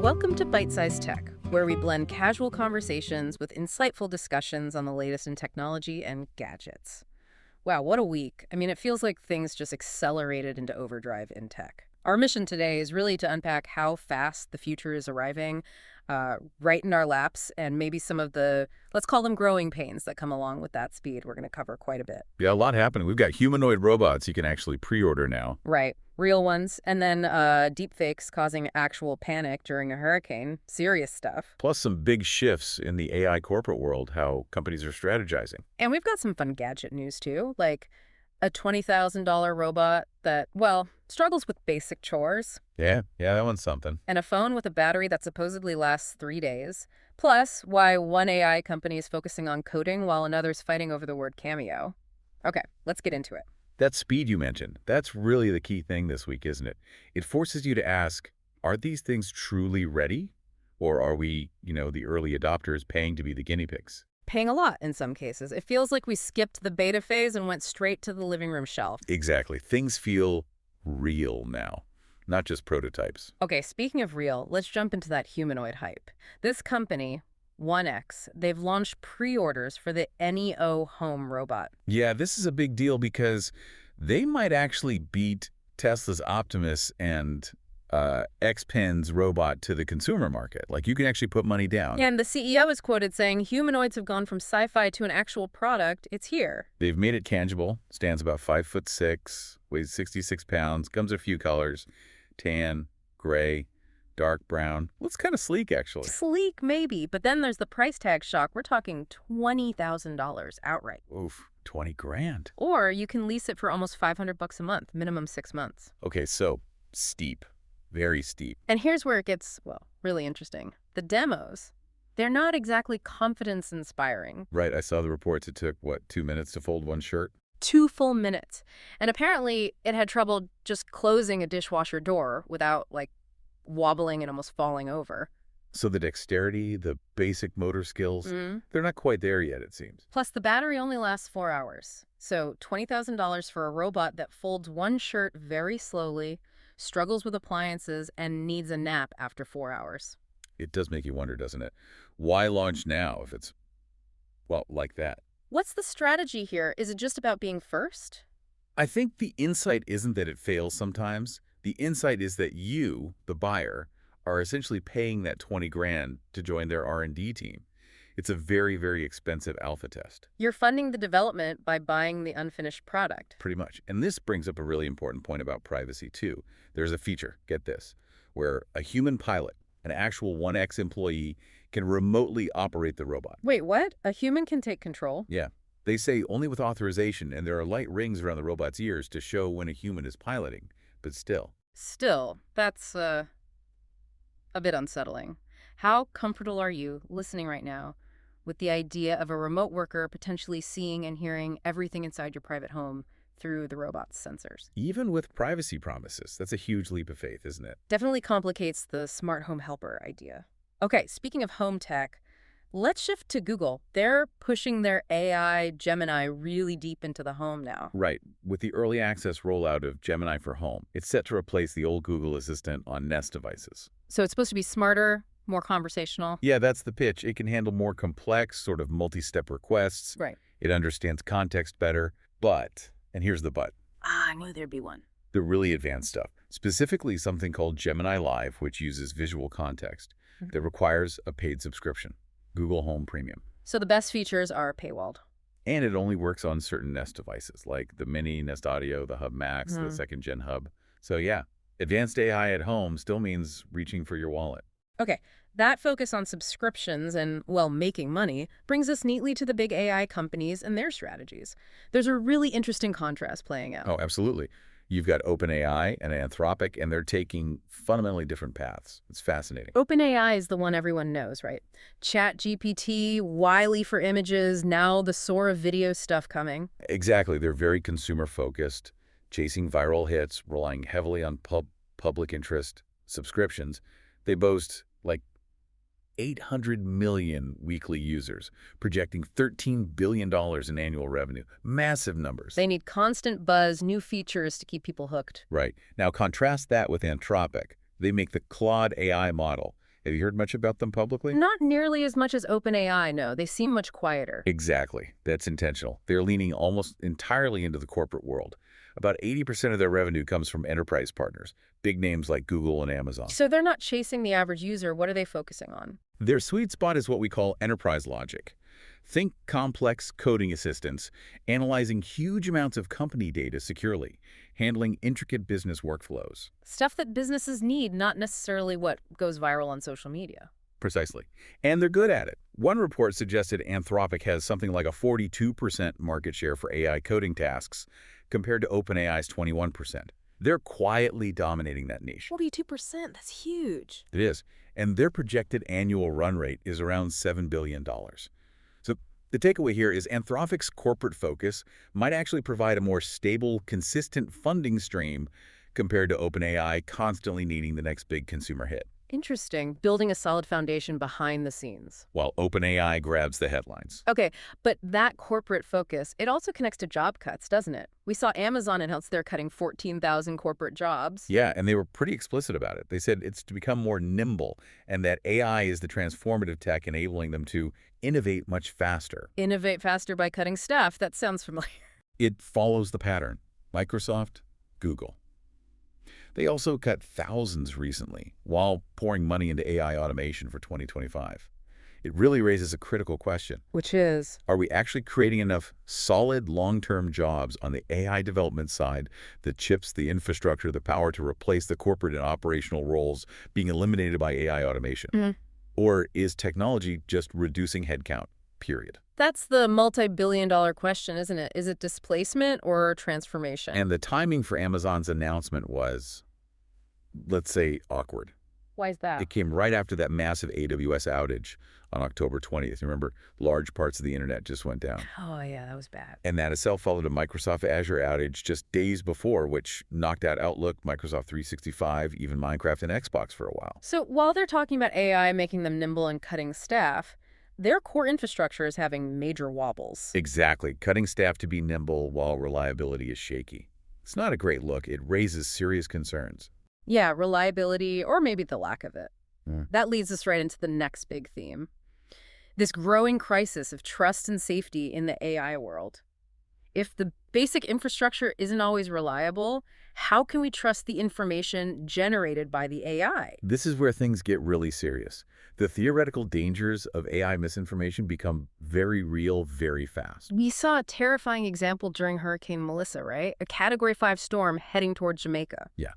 Welcome to Byte-Sized Tech, where we blend casual conversations with insightful discussions on the latest in technology and gadgets. Wow, what a week. I mean, it feels like things just accelerated into overdrive in tech. Our mission today is really to unpack how fast the future is arriving, right in our laps, and maybe some of the, let's call them growing pains that come along with that speed. We're going to cover quite a bit. Yeah, a lot happening. We've got humanoid robots you can actually pre-order now. Right. Real ones. And then deep fakes causing actual panic during a hurricane. Serious stuff. Plus some big shifts in the AI corporate world, how companies are strategizing. And we've got some fun gadget news, too, like a $20,000 robot that, well, struggles with basic chores. Yeah, that one's something. And a phone with a battery that supposedly lasts 3 days. Plus, why one AI company is focusing on coding while another's fighting over the word cameo. Okay, let's get into it. That speed you mentioned, that's really the key thing this week, isn't it? It forces you to ask, are these things truly ready? Or are we, the early adopters paying to be the guinea pigs? Paying a lot in some cases. It feels like we skipped the beta phase and went straight to the living room shelf. Exactly. Things feel real now, not just prototypes. Okay, speaking of real, let's jump into that humanoid hype. This company, 1X, they've launched pre-orders for the NEO home robot. Yeah, this is a big deal because they might actually beat Tesla's Optimus and Xpeng's robot to the consumer market. Like, you can actually put money down. Yeah, and the CEO is quoted saying, humanoids have gone from sci-fi to an actual product. It's here. They've made it tangible. Stands about 5'6", weighs 66 pounds, comes in a few colors, tan, gray, dark brown. Well, it's kind of sleek, actually. Sleek, maybe, but then there's the price tag shock. We're talking $20,000 outright. Oof, 20 grand. Or you can lease it for almost $500 a month, minimum 6 months. Okay, so steep. Very steep. And here's where it gets, well, really interesting. The demos, they're not exactly confidence-inspiring. Right, I saw the reports. It took, 2 minutes to fold one shirt? 2 full minutes. And apparently it had trouble just closing a dishwasher door without, wobbling and almost falling over. So the dexterity, the basic motor skills, they're not quite there yet, it seems. Plus, the battery only lasts 4 hours. So $20,000 for a robot that folds one shirt very slowly, struggles with appliances, and needs a nap after 4 hours. It does make you wonder, doesn't it? Why launch now if it's, like that? What's the strategy here? Is it just about being first? I think the insight isn't that it fails sometimes. The insight is that you, the buyer, are essentially paying that 20 grand to join their R&D team. It's a very, very expensive alpha test. You're funding the development by buying the unfinished product. Pretty much. And this brings up a really important point about privacy, too. There's a feature, get this, where a human pilot, an actual 1X employee, can remotely operate the robot. Wait, what? A human can take control? Yeah. They say only with authorization, and there are light rings around the robot's ears to show when a human is piloting. But still. Still, that's a bit unsettling. How comfortable are you listening right now with the idea of a remote worker potentially seeing and hearing everything inside your private home through the robot's sensors? Even with privacy promises, that's a huge leap of faith, isn't it? Definitely complicates the smart home helper idea. Okay, speaking of home tech, let's shift to Google. They're pushing their AI Gemini really deep into the home now. Right. With the early access rollout of Gemini for Home, it's set to replace the old Google Assistant on Nest devices. So it's supposed to be smarter, more conversational? Yeah, that's the pitch. It can handle more complex, sort of multi-step requests. Right. It understands context better. But, and here's the but. I knew there'd be one. The really advanced stuff. Specifically something called Gemini Live, which uses visual context that requires a paid subscription. Google Home Premium. So the best features are paywalled. And it only works on certain Nest devices, like the Mini, Nest Audio, the Hub Max, the second-gen Hub. So yeah, advanced AI at home still means reaching for your wallet. Okay, that focus on subscriptions and, well, making money brings us neatly to the big AI companies and their strategies. There's a really interesting contrast playing out. Oh, absolutely. You've got OpenAI and Anthropic, and they're taking fundamentally different paths. It's fascinating. OpenAI is the one everyone knows, right? ChatGPT, Wiley for images, now the Sora video stuff coming. Exactly. They're very consumer-focused, chasing viral hits, relying heavily on public interest subscriptions. They boast, 800 million weekly users, projecting $13 billion in annual revenue. Massive numbers. They need constant buzz, new features to keep people hooked. Right. Now contrast that with Anthropic. They make the Claude AI model, Have you heard much about them publicly? Not nearly as much as OpenAI, no. They seem much quieter. Exactly. That's intentional. They're leaning almost entirely into the corporate world. About 80% of their revenue comes from enterprise partners, big names like Google and Amazon. So they're not chasing the average user. What are they focusing on? Their sweet spot is what we call enterprise logic. Think complex coding assistants, analyzing huge amounts of company data securely, handling intricate business workflows. Stuff that businesses need, not necessarily what goes viral on social media. Precisely. And they're good at it. One report suggested Anthropic has something like a 42% market share for AI coding tasks, compared to OpenAI's 21%. They're quietly dominating that niche. 42%, that's huge. It is. And their projected annual run rate is around $7 billion. So the takeaway here is Anthropic's corporate focus might actually provide a more stable, consistent funding stream compared to OpenAI constantly needing the next big consumer hit. Interesting. Building a solid foundation behind the scenes. While OpenAI grabs the headlines. Okay, but that corporate focus, it also connects to job cuts, doesn't it? We saw Amazon announce they're cutting 14,000 corporate jobs. Yeah, and they were pretty explicit about it. They said it's to become more nimble and that AI is the transformative tech enabling them to innovate much faster. Innovate faster by cutting staff. That sounds familiar. It follows the pattern. Microsoft, Google. They also cut thousands recently while pouring money into AI automation for 2025. It really raises a critical question. Which is? Are we actually creating enough solid long-term jobs on the AI development side, the chips, the infrastructure, the power to replace the corporate and operational roles being eliminated by AI automation? Or is technology just reducing headcount, period? That's the multi-billion-dollar question, isn't it? Is it displacement or transformation? And the timing for Amazon's announcement was, let's say, awkward. Why is that? It came right after that massive AWS outage on October 20th. Remember, large parts of the internet just went down. Oh, yeah, that was bad. And that itself followed a Microsoft Azure outage just days before, which knocked out Outlook, Microsoft 365, even Minecraft and Xbox for a while. So while they're talking about AI making them nimble and cutting staff, their core infrastructure is having major wobbles. Exactly. Cutting staff to be nimble while reliability is shaky. It's not a great look. It raises serious concerns. Yeah, reliability, or maybe the lack of it. That leads us right into the next big theme. This growing crisis of trust and safety in the AI world. If the basic infrastructure isn't always reliable, how can we trust the information generated by the AI? This is where things get really serious. The theoretical dangers of AI misinformation become very real very fast. We saw a terrifying example during Hurricane Melissa, right? A Category 5 storm heading towards Jamaica. Yeah.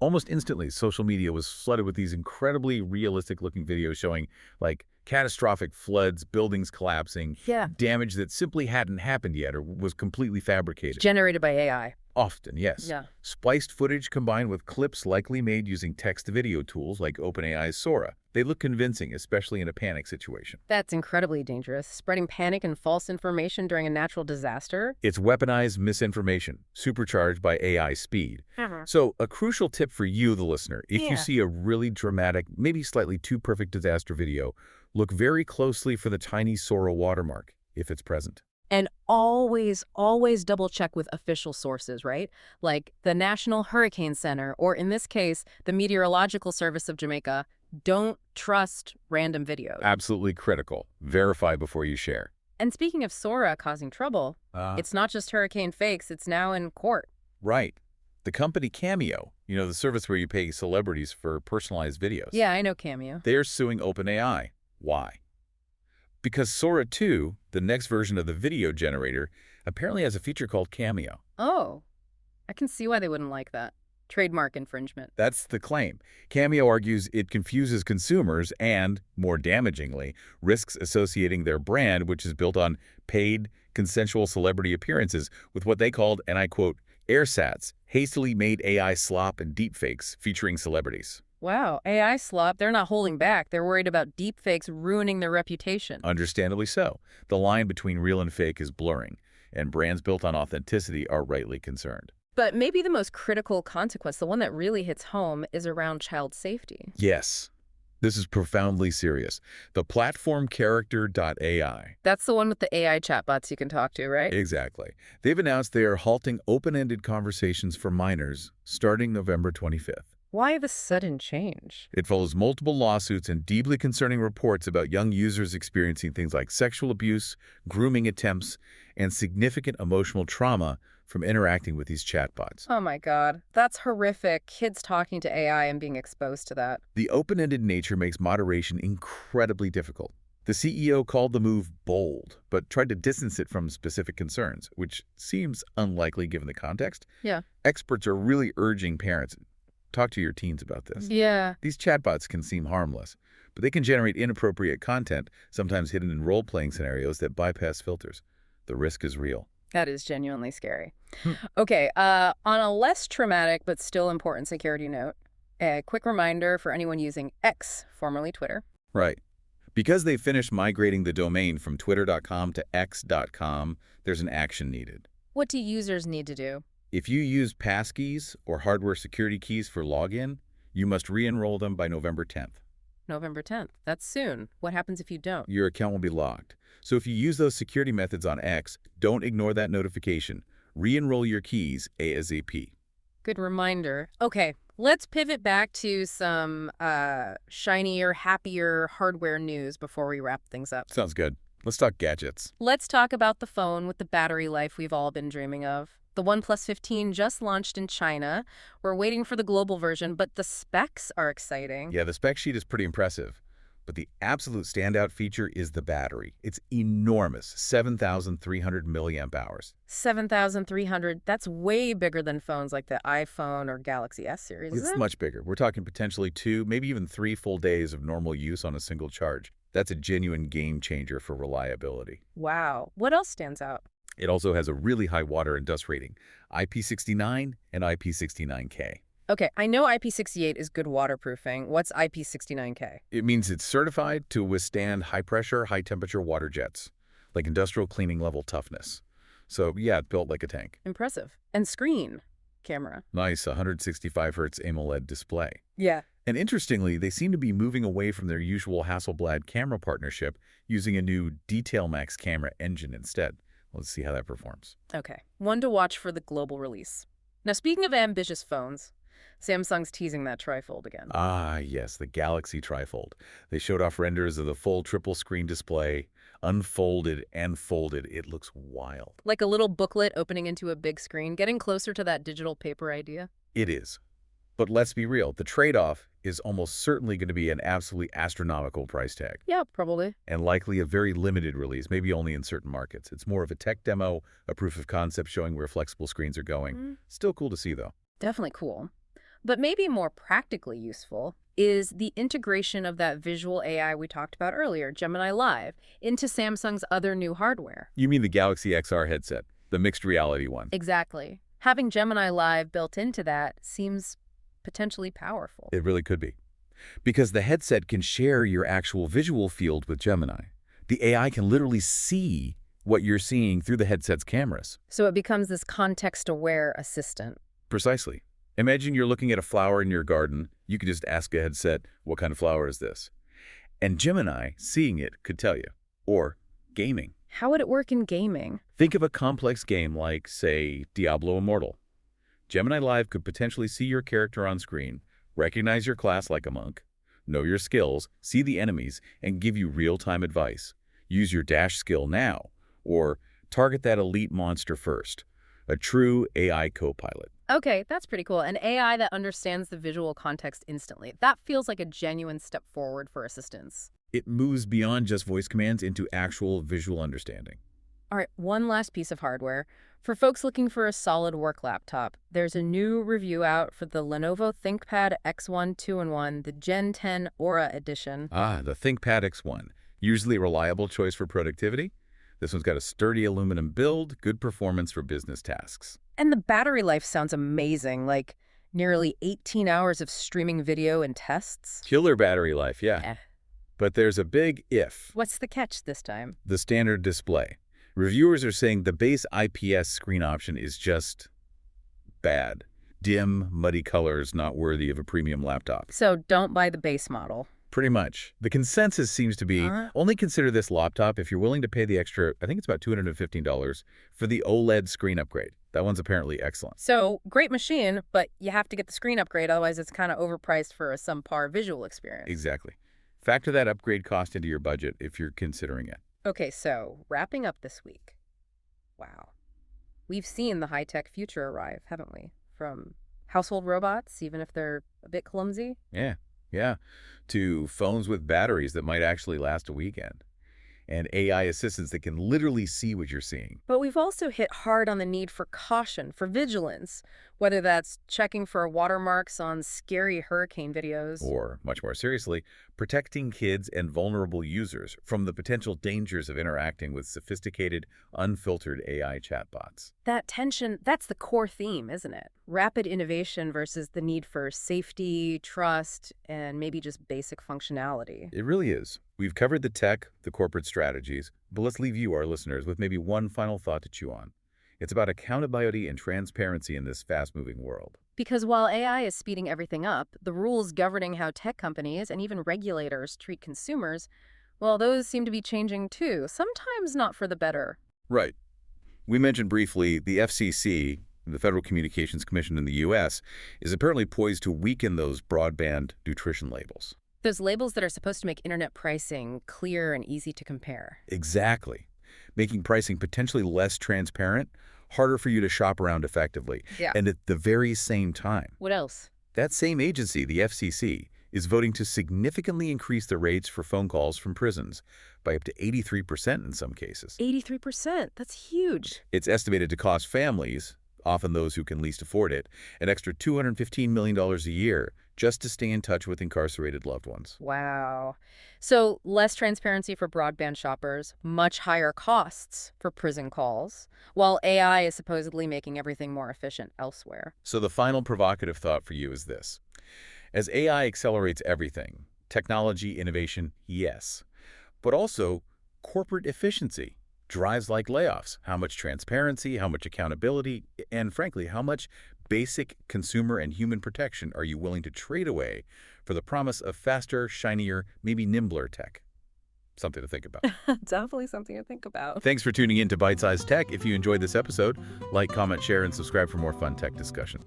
Almost instantly, social media was flooded with these incredibly realistic-looking videos showing, like, catastrophic floods, buildings collapsing, damage that simply hadn't happened yet or was completely fabricated. Generated by AI. Often, yes. Yeah. Spliced footage combined with clips likely made using text-to-video tools like OpenAI's Sora. They look convincing, especially in a panic situation. That's incredibly dangerous. Spreading panic and false information during a natural disaster. It's weaponized misinformation, supercharged by AI speed. So a crucial tip for you, the listener, if you see a really dramatic, maybe slightly too perfect disaster video, look very closely for the tiny Sora watermark, if it's present. And always, always double check with official sources, right? Like the National Hurricane Center, or in this case, the Meteorological Service of Jamaica. Don't trust random videos. Absolutely critical. Verify before you share. And speaking of Sora causing trouble, it's not just hurricane fakes, it's now in court. Right. The company Cameo, the service where you pay celebrities for personalized videos. Yeah, I know Cameo. They're suing OpenAI. Why? Because Sora 2, the next version of the video generator, apparently has a feature called Cameo. Oh, I can see why they wouldn't like that. Trademark infringement. That's the claim. Cameo argues it confuses consumers and, more damagingly, risks associating their brand, which is built on paid, consensual celebrity appearances, with what they called, and I quote, airsats, hastily made AI slop and deepfakes featuring celebrities. Wow, AI slop, they're not holding back. They're worried about deepfakes ruining their reputation. Understandably so. The line between real and fake is blurring, and brands built on authenticity are rightly concerned. But maybe the most critical consequence, the one that really hits home, is around child safety. Yes. This is profoundly serious. The platform Character.AI. That's the one with the AI chatbots you can talk to, right? Exactly. They've announced they are halting open-ended conversations for minors starting November 25th. Why the sudden change? It follows multiple lawsuits and deeply concerning reports about young users experiencing things like sexual abuse, grooming attempts, and significant emotional trauma from interacting with these chatbots. Oh my God, that's horrific. Kids talking to AI and being exposed to that. The open-ended nature makes moderation incredibly difficult. The CEO called the move bold, but tried to distance it from specific concerns, which seems unlikely given the context. Yeah. Experts are really urging parents, talk to your teens about this. Yeah. These chatbots can seem harmless, but they can generate inappropriate content, sometimes hidden in role-playing scenarios that bypass filters. The risk is real. That is genuinely scary. Okay, on a less traumatic but still important security note, a quick reminder for anyone using X, formerly Twitter. Right. Because they finished migrating the domain from twitter.com to x.com, there's an action needed. What do users need to do? If you use passkeys or hardware security keys for login, you must re-enroll them by November 10th. November 10th. That's soon. What happens if you don't? Your account will be locked. So if you use those security methods on X, don't ignore that notification. Re-enroll your keys ASAP. Good reminder. Okay, let's pivot back to some shinier, happier hardware news before we wrap things up. Sounds good. Let's talk gadgets. Let's talk about the phone with the battery life we've all been dreaming of. The OnePlus 15 just launched in China. We're waiting for the global version, but the specs are exciting. Yeah, the spec sheet is pretty impressive. But the absolute standout feature is the battery. It's enormous, 7,300 milliamp hours. 7,300, that's way bigger than phones like the iPhone or Galaxy S series, It's isn't it? much bigger. We're talking potentially 2, maybe even 3 full days of normal use on a single charge. That's a genuine game changer for reliability. Wow. What else stands out? It also has a really high water and dust rating, IP69 and IP69K. Okay, I know IP68 is good waterproofing. What's IP69K? It means it's certified to withstand high-pressure, high-temperature water jets, like industrial cleaning level toughness. So yeah, it's built like a tank. Impressive. And screen camera. Nice 165 Hz AMOLED display. Yeah. And interestingly, they seem to be moving away from their usual Hasselblad camera partnership, using a new Detail Max camera engine instead. Let's see how that performs. Okay, one to watch for the global release. Now, speaking of ambitious phones, Samsung's teasing that trifold again. Ah, yes, the Galaxy trifold. They showed off renders of the full triple-screen display, unfolded and folded. It looks wild. Like a little booklet opening into a big screen, getting closer to that digital paper idea. It is. But let's be real, the trade-off is almost certainly going to be an absolutely astronomical price tag. Yeah, probably. And likely a very limited release, maybe only in certain markets. It's more of a tech demo, a proof of concept showing where flexible screens are going. Still cool to see, though. Definitely cool. But maybe more practically useful is the integration of that visual AI we talked about earlier, Gemini Live, into Samsung's other new hardware. You mean the Galaxy XR headset, the mixed reality one? Exactly. Having Gemini Live built into that seems potentially powerful. It really could be. Because the headset can share your actual visual field with Gemini. The AI can literally see what you're seeing through the headset's cameras. So it becomes this context-aware assistant. Precisely. Imagine you're looking at a flower in your garden. You could just ask a headset, what kind of flower is this? And Gemini, seeing it, could tell you. Or gaming. How would it work in gaming? Think of a complex game like, say, Diablo Immortal. Gemini Live could potentially see your character on screen, recognize your class like a monk, know your skills, see the enemies, and give you real-time advice. Use your dash skill now, or target that elite monster first. A true AI co-pilot. Okay, that's pretty cool. An AI that understands the visual context instantly. That feels like a genuine step forward for assistance. It moves beyond just voice commands into actual visual understanding. All right, one last piece of hardware. For folks looking for a solid work laptop, there's a new review out for the Lenovo ThinkPad X1 2-in-1, the Gen 10 Aura Edition. Ah, the ThinkPad X1. Usually a reliable choice for productivity. This one's got a sturdy aluminum build, good performance for business tasks. And the battery life sounds amazing, like nearly 18 hours of streaming video and tests. Killer battery life, yeah. Eh. But there's a big if. What's the catch this time? The standard display. Reviewers are saying the base IPS screen option is just bad. Dim, muddy colors not worthy of a premium laptop. So don't buy the base model. Pretty much. The consensus seems to be Huh? only consider this laptop if you're willing to pay the extra, I think it's about $215 for the OLED screen upgrade. That one's apparently excellent. So, great machine, but you have to get the screen upgrade, otherwise it's kind of overpriced for a subpar visual experience. Exactly. Factor that upgrade cost into your budget if you're considering it. Okay, so wrapping up this week. Wow. We've seen the high-tech future arrive, haven't we? From household robots, even if they're a bit clumsy. Yeah, yeah. To phones with batteries that might actually last a weekend. And AI assistants that can literally see what you're seeing. But we've also hit hard on the need for caution, for vigilance, whether that's checking for watermarks on scary hurricane videos. Or, much more seriously, protecting kids and vulnerable users from the potential dangers of interacting with sophisticated, unfiltered AI chatbots. That tension, that's the core theme, isn't it? Rapid innovation versus the need for safety, trust, and maybe just basic functionality. It really is. We've covered the tech, the corporate strategies, but let's leave you, our listeners, with maybe one final thought to chew on. It's about accountability and transparency in this fast-moving world. Because while AI is speeding everything up, the rules governing how tech companies and even regulators treat consumers, well, those seem to be changing too, sometimes not for the better. Right. We mentioned briefly the FCC, the Federal Communications Commission in the U.S., is apparently poised to weaken those broadband nutrition labels. Those labels that are supposed to make internet pricing clear and easy to compare. Exactly. Making pricing potentially less transparent, harder for you to shop around effectively. Yeah. And at the very same time, What else? that same agency, the FCC, is voting to significantly increase the rates for phone calls from prisons by up to 83% in some cases. 83%. That's huge. It's estimated to cost families, often those who can least afford it, an extra $215 million a year just to stay in touch with incarcerated loved ones. Wow. So less transparency for broadband shoppers, much higher costs for prison calls, while AI is supposedly making everything more efficient elsewhere. So the final provocative thought for you is this. As AI accelerates everything, technology, innovation, yes, but also corporate efficiency drives like layoffs. How much transparency, how much accountability, and frankly, how much basic consumer and human protection are you willing to trade away for the promise of faster, shinier, maybe nimbler tech? Something to think about. Definitely something to think about. Thanks for tuning in to Byte-Sized Tech. If you enjoyed this episode, like, comment, share, and subscribe for more fun tech discussion.